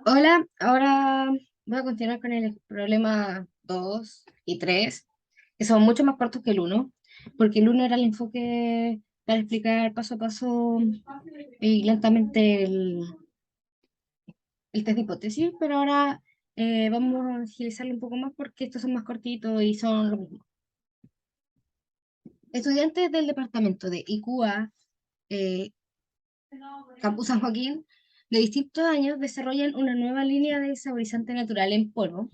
Hola, ahora voy a continuar con el problema 2 y 3, que son mucho más cortos que el uno, porque el uno era el enfoque para explicar paso a paso y lentamente el test de hipótesis, pero ahora vamos a agilizarlo un poco más porque estos son más cortitos y son lo mismo. Estudiantes del departamento de IQA, eh, Campus San Joaquín, de distintos años, desarrollan una nueva línea de saborizante natural en polvo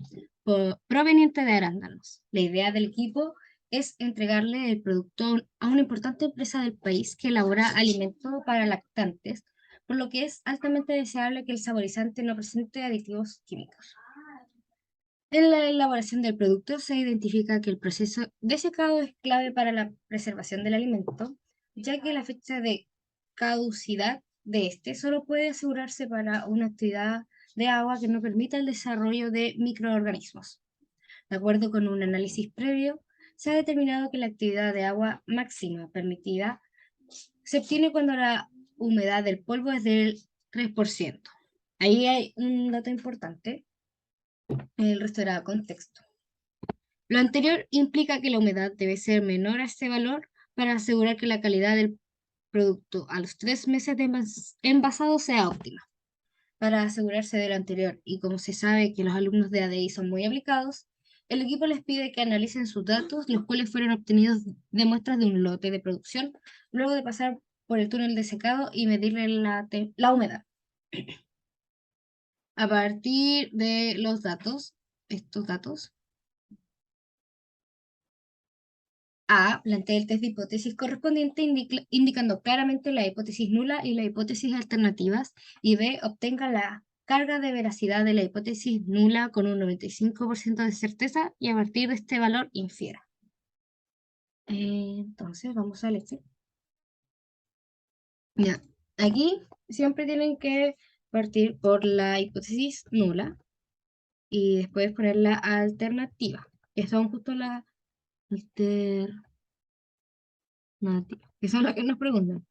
proveniente de arándanos. La idea del equipo es entregarle el producto a una importante empresa del país que elabora alimentos para lactantes, por lo que es altamente deseable que el saborizante no presente aditivos químicos. En la elaboración del producto se identifica que el proceso de secado es clave para la preservación del alimento, ya que la fecha de caducidad de este solo puede asegurarse para una actividad de agua que no permita el desarrollo de microorganismos. De acuerdo con un análisis previo, se ha determinado que la actividad de agua máxima permitida se obtiene cuando la humedad del polvo es del 3%. Ahí hay un dato importante, el resto era contexto. Lo anterior implica que la humedad debe ser menor a este valor para asegurar que la calidad del producto a los 3 meses de envasado sea óptima. Para asegurarse de lo anterior, y como se sabe que los alumnos de ADI son muy aplicados, el equipo les pide que analicen sus datos, los cuales fueron obtenidos de muestras de un lote de producción, luego de pasar por el túnel de secado y medirle la humedad. A partir de los datos, estos datos, A, plantea el test de hipótesis correspondiente indicando claramente la hipótesis nula y las hipótesis alternativas, y B, obtenga la carga de veracidad de la hipótesis nula con un 95% de certeza y a partir de este valor infiera. Entonces vamos al este. Ya, aquí siempre tienen que partir por la hipótesis nula y después poner la alternativa, que son justo las alternativas, que son las que nos preguntan.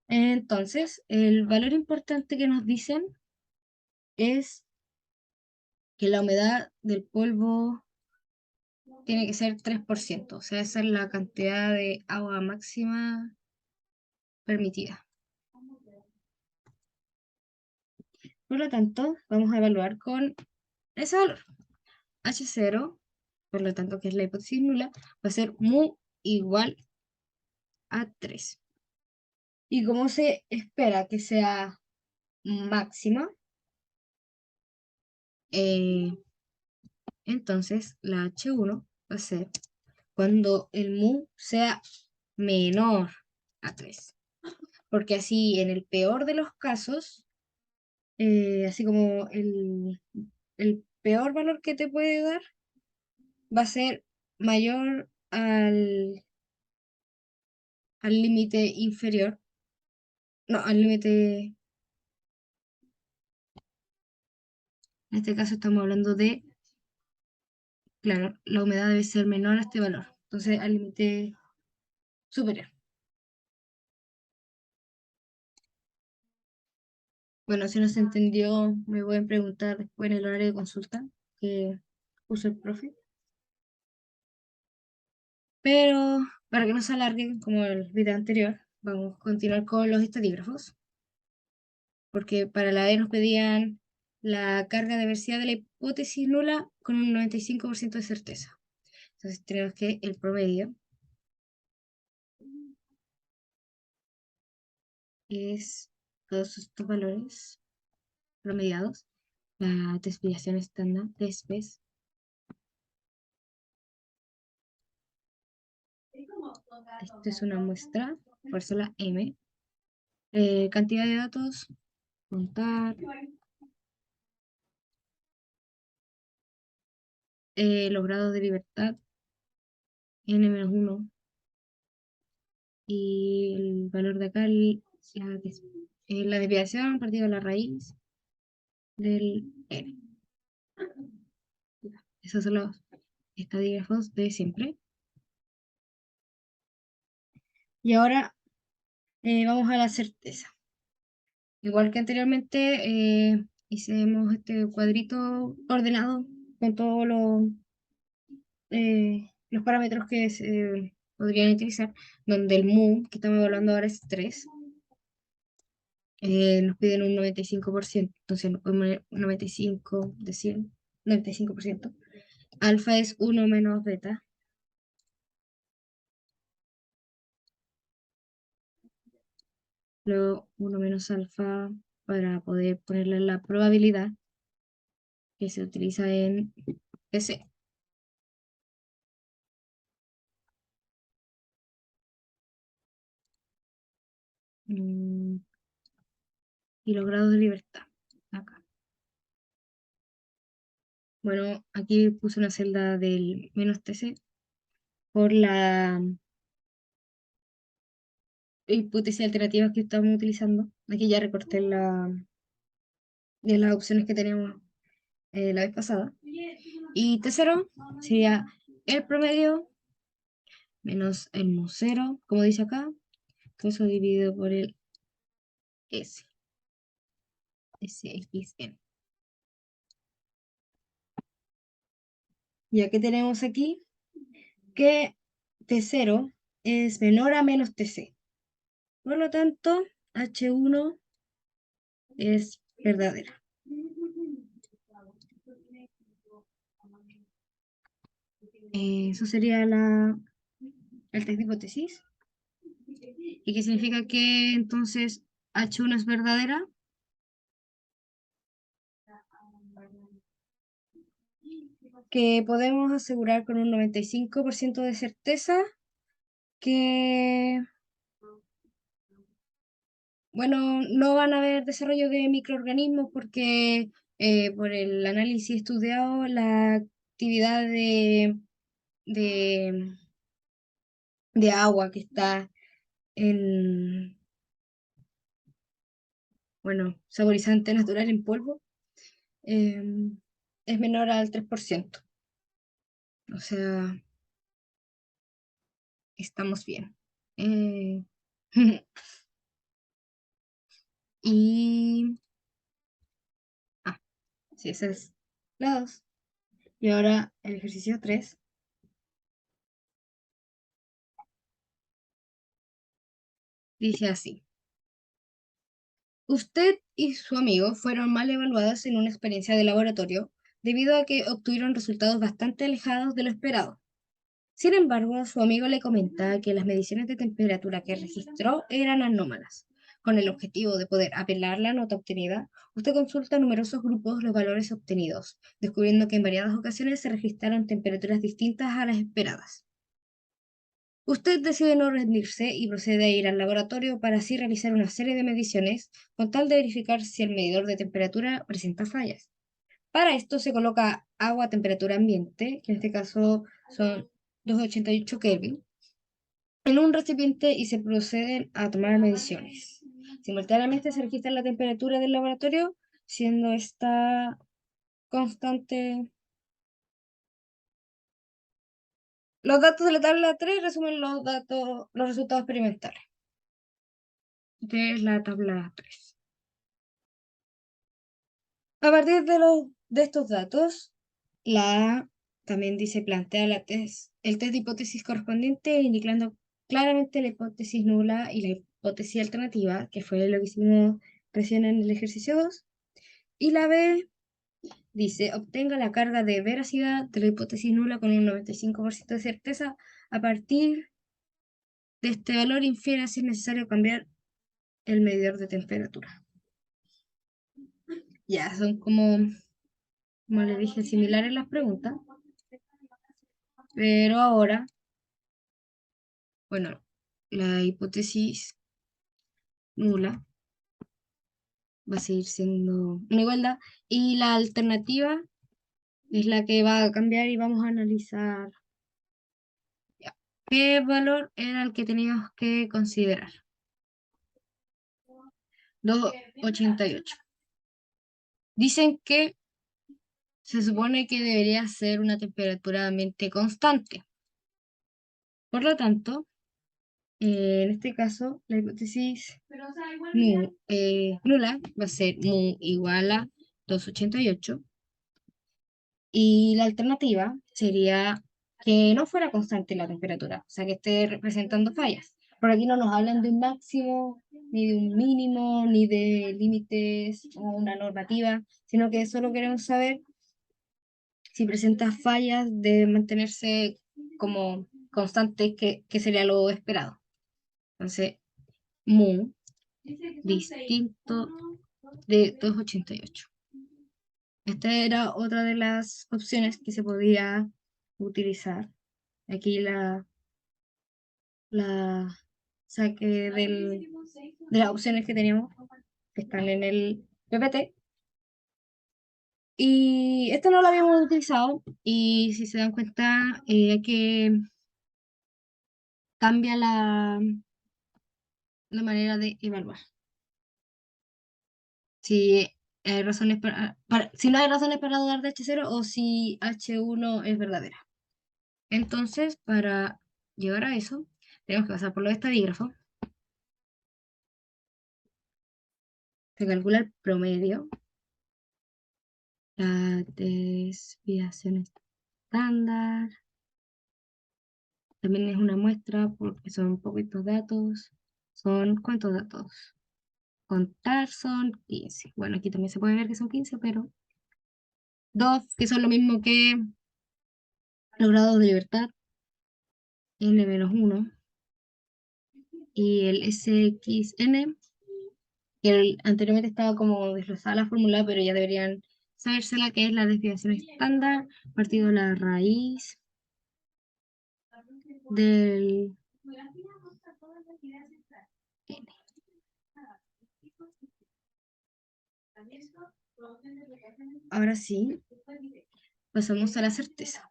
Entonces, el valor importante que nos dicen es que la humedad del polvo tiene que ser 3%, o sea, esa es la cantidad de agua máxima permitida. Por lo tanto, vamos a evaluar con ese valor. H0, por lo tanto, que es la hipótesis nula, va a ser mu igual a 3. Y como se espera que sea máxima, eh, entonces la H1 va a ser cuando el mu sea menor a 3. Porque así, en el peor de los casos, así como el peor valor que te puede dar va a ser mayor al límite inferior, no, al límite, en este caso estamos hablando de, claro, la humedad debe ser menor a este valor, entonces al límite superior. Bueno, si no se entendió, me pueden preguntar después en el horario de consulta que puso el profe. Pero para que no se alargue como el video anterior, vamos a continuar con los estadígrafos, porque para la D nos pedían la carga de veracidad de la hipótesis nula con un 95% de certeza. Entonces tenemos que el promedio es todos estos valores promediados, la desviación estándar, DESPES. Esto es una muestra, por eso la M. Cantidad de datos, contar, los grados de libertad, N-1, y el valor de acá, la desviación partido de la raíz del N. Esos son los estadígrafos de siempre. Y ahora vamos a la certeza. Igual que anteriormente, hicimos este cuadrito ordenado con todos los parámetros que se podrían utilizar, donde el mu, que estamos hablando ahora, es 3. Nos piden un 95%, entonces nos podemos poner un 95 de 100, 95%. Alfa es 1 menos beta, luego 1 menos alfa para poder ponerle la probabilidad que se utiliza en PC. Mm, y los grados de libertad, acá. Bueno, aquí puse una celda del menos TC por la hipótesis alternativa que estamos utilizando. Aquí ya recorté de las opciones que teníamos la vez pasada. Y T0 sería el promedio menos el mu 0, como dice acá, todo eso dividido por el S, SXN. Ya que tenemos aquí que T0 es menor a menos TC. Por lo tanto, H1 es verdadera. Eso sería el test de hipótesis. ¿Y qué significa que entonces H1 es verdadera? Que podemos asegurar con un 95% de certeza que, bueno, no van a haber desarrollo de microorganismos porque por el análisis estudiado la actividad de, de agua que está en, bueno, saborizante natural en polvo, es menor al 3%. O sea, estamos bien. Eh, y, ah, sí, esa es la 2. Y ahora el ejercicio 3 dice así. Usted y su amigo fueron mal evaluados en una experiencia de laboratorio debido a que obtuvieron resultados bastante alejados de lo esperado. Sin embargo, su amigo le comenta que las mediciones de temperatura que registró eran anómalas. Con el objetivo de poder apelar la nota obtenida, usted consulta a numerosos grupos los valores obtenidos, descubriendo que en variadas ocasiones se registraron temperaturas distintas a las esperadas. Usted decide no rendirse y procede a ir al laboratorio para así realizar una serie de mediciones con tal de verificar si el medidor de temperatura presenta fallas. Para esto se coloca agua a temperatura ambiente, que en este caso son 288 Kelvin, en un recipiente y se proceden a tomar mediciones. Simultáneamente se registra la temperatura del laboratorio, siendo esta constante. Los datos de la tabla 3 resumen los resultados experimentales de la tabla 3. A partir de estos datos, la A también dice plantea el test de hipótesis correspondiente, indicando claramente la hipótesis nula y la hipótesis alternativa, que fue lo que hicimos recién en el ejercicio 2. Y la B dice, obtenga la carga de veracidad de la hipótesis nula con un 95% de certeza. A partir de este valor, infiera si es necesario cambiar el medidor de temperatura. Ya, son como les dije, similares las preguntas. Pero ahora, bueno, la hipótesis nula va a seguir siendo una igualdad y la alternativa es la que va a cambiar y vamos a analizar ya, qué valor era el que teníamos que considerar. 288. Dicen que se supone que debería ser una temperatura de ambiente constante. Por lo tanto, En este caso, la hipótesis nula va a ser mu igual a 2,88 y la alternativa sería que no fuera constante la temperatura, o sea, que esté representando fallas. Por aquí no nos hablan de un máximo, ni de un mínimo, ni de límites o una normativa, sino que solo queremos saber si presenta fallas de mantenerse como constante, que sería lo esperado. Entonces, mu distinto de 2,88. Esta era otra de las opciones que se podía utilizar. Aquí la saqué de las opciones que teníamos, que están en el PPT. Y esto no lo habíamos utilizado y si se dan cuenta, que cambia la manera de evaluar. Si hay razones si no hay razones para dudar de H0 o si H1 es verdadera. Entonces, para llegar a eso, tenemos que pasar por los estadígrafos. Se calcula el promedio, la desviación estándar. También es una muestra porque son poquitos datos. ¿Son cuántos datos? Contar son 15. Bueno, aquí también se puede ver que son 15, pero 2, que son lo mismo que los grados de libertad, N-1, y el SXN, que anteriormente estaba como desglosada la fórmula, pero ya deberían sabérsela, que es la desviación estándar partido de la raíz del N. Ahora sí, pasamos a la certeza.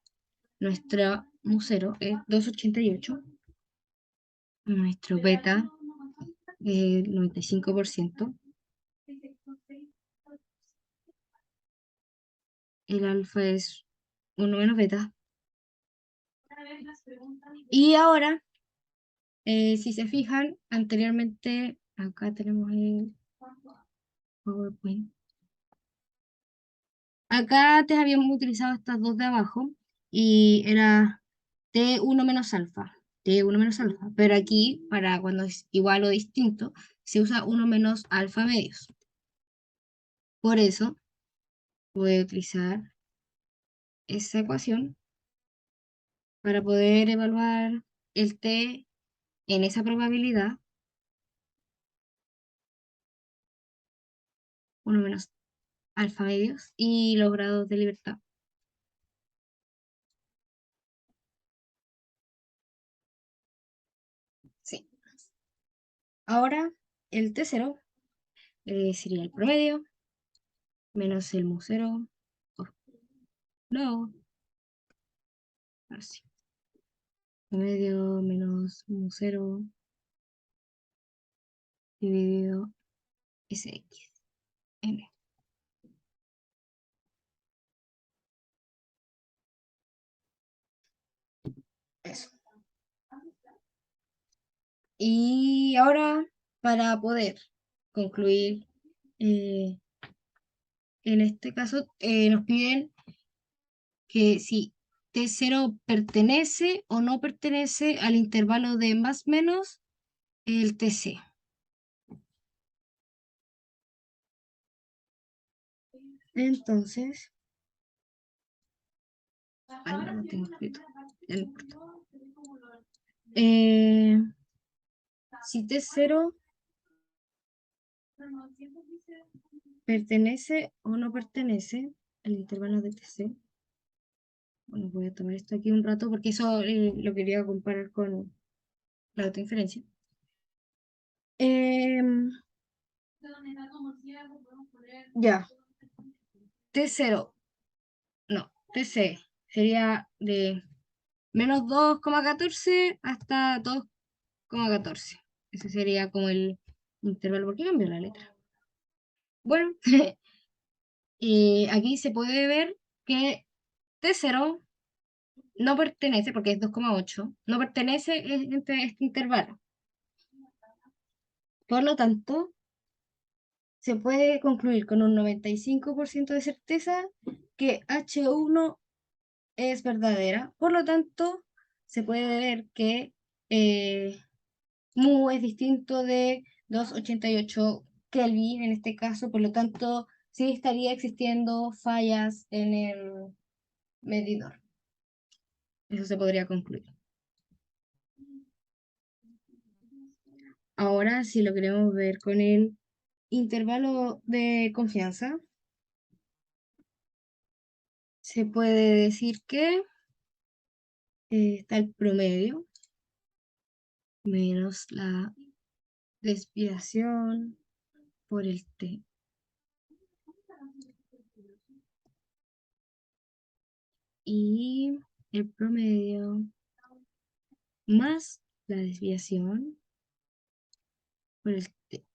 Nuestra mu0 es 2,88. Nuestro beta es 95%. El alfa es 1 menos beta. Y ahora, si se fijan, anteriormente, acá tenemos el PowerPoint. Acá antes habíamos utilizado estas dos de abajo y era T1 menos alfa, T1 menos alfa. Pero aquí, para cuando es igual o distinto, se usa 1 menos alfa medios. Por eso, voy a utilizar esa ecuación para poder evaluar el T en esa probabilidad, 1 menos alfa medios, y los grados de libertad. Sí. Ahora, el T0 sería el promedio menos el mu0. Oh, no, así. Promedio menos mu0 dividido SXN. Eso. Y ahora, para poder concluir, en este caso, nos piden que si T0 pertenece o no pertenece al intervalo de más menos el TC. Entonces, no lo tengo escrito, ya no importa. Si T0 pertenece o no pertenece al intervalo de TC. Bueno, voy a tomar esto aquí un rato porque eso lo quería comparar con la autoinferencia. Ya, T0, no, TC sería de menos 2,14 hasta 2,14. Ese sería como el intervalo. ¿Por qué cambió la letra? Bueno, aquí se puede ver que T0 no pertenece, porque es 2,8, no pertenece entre este intervalo. Por lo tanto, se puede concluir con un 95% de certeza que H1 es verdadera. Por lo tanto, se puede ver que mu es distinto de 288 Kelvin en este caso, por lo tanto, sí estaría existiendo fallas en el medidor. Eso se podría concluir. Ahora, si lo queremos ver con el intervalo de confianza, se puede decir que está el promedio menos la desviación por el t. Y el promedio más la desviación por el t.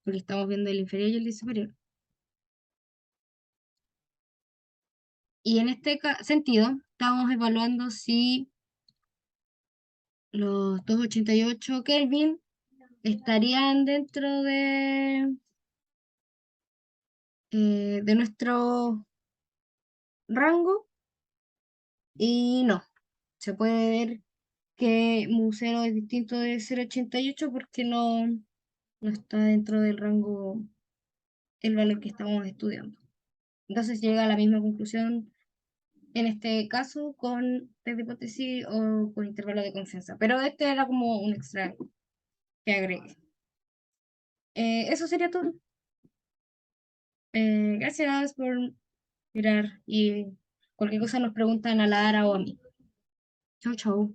Porque estamos viendo el inferior y el superior. Y en este sentido, estamos evaluando si los 288 Kelvin estarían dentro de nuestro rango y no. Se puede ver que mu 0 es distinto de 0,88 porque no está dentro del rango el valor que estamos estudiando. Entonces llega a la misma conclusión en este caso con test de hipótesis o con intervalo de confianza. Pero este era como un extra que agregué. Eso sería todo. Gracias por mirar y cualquier cosa nos preguntan a Lara o a mí. Chau, chau.